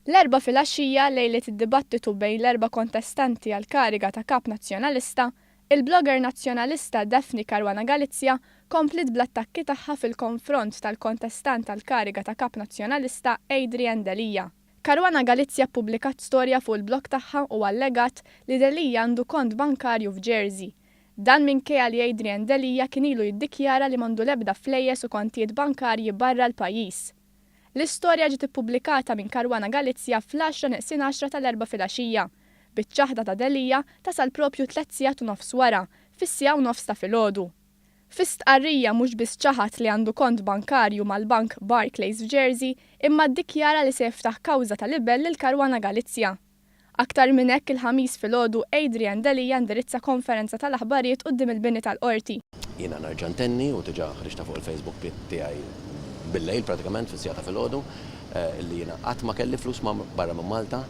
L-4 filgħaxija lejlet id-dibattitu bejn l-4 kontestanti għal kariga ta' kap nazzjonalista, il-blogger nazzjonalista Daphne Caruana Galizia komplit bl-attakki tagħha fil-konfront tal-kontestant għal kariga ta' kap nazzjonalista Adrian Delija. Caruana Galizia ppubblikat storja fuq il-blog tagħha u allegat li Delija għandu kont bankarju f'Jersey. Dan minkejja li Adrian Delija kien ilu jiddikjara li m'għandu l-ebda flejjes u kontijiet bankarji barra l-pajjiż. L-istorja ġiet ippubblikata minn Caruana Galizia fl-10 tal-4 filgħaxija. Biċ-ċaħda ta' Delija tasal propju 3 sigħat u nofs wara, fis-1:30 ta' filgħodu. Fis-stqarrija mhux biss ċaħat li għandu kont bankarju mal-bank Barclays f'Jersey, imma ddikjara li se jiftaħ kawża ta' libel lil Caruana Galizia. Aktar minn hekk il-ħamis filgħodu Adrian Delija indirizza konferenza tal-aħbarijiet quddiem il-bini tal-qorti. Jiena nerġa' ntenni u diġà ħriġta fuq il-Facebook tiegħi bil-lejl pratikament fis-sigħa ta' filgħodu li jiena qatt ma kelli flus barra minn Malta.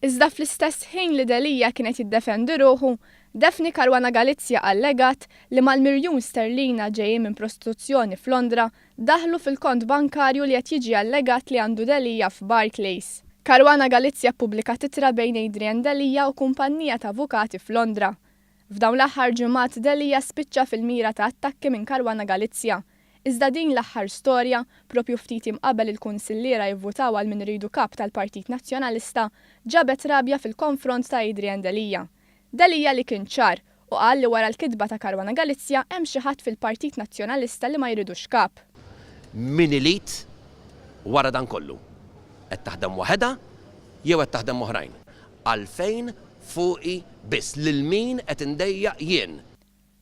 Iżda fl-istess ħin li Delija kienet jiddefendi ruħu, Daphne Caruana Galizia allegat li mal-miljun sterlina ġejjin minn prostituzzjoni f'Londra daħlu fil-kont bankarju li qed jiġi allegat li għandu Delija f'Barclays. Caruana Galizia ppubblikat ittra bejn Adrian Delija u kumpanija ta' avukati f'Londra. F'dawn l-aħħar ġimgħat Delija spiċċa fil-mira ta' attakki minn Caruana Galizia. Iżda din l-aħħar storja, propju ftit imqabel il-kunsilliera jivvutaw għal min iridu kap tal-Partit Nazzjonalista, ġabet rabja fil-konfront ta' Adrian Delija. Delija li kien ċar u qal li wara l-kidba ta' Caruana Galizia hemm xi ħadd fil-Partit Nazzjonalista li ma jridux kap. Min ilit wara dan kollu. Qed taħdem waħedha jew qed taħdem oħrajn. Għalfejn fuqi biss lil min qed indejjaq jien.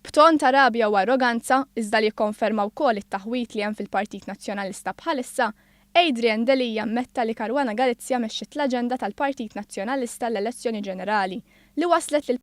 B'ton ta' rabja u arroganza, iżda li jikkonferma wkoll it-taħwit li hemm fil-Partit Nazzjonalista bħalissa, Adrian Delija ammetta li Caruana Galizia mexxiet l-aġenda tal-Partit Nazzjonalista l-elezzjoni ġenerali li waslet lil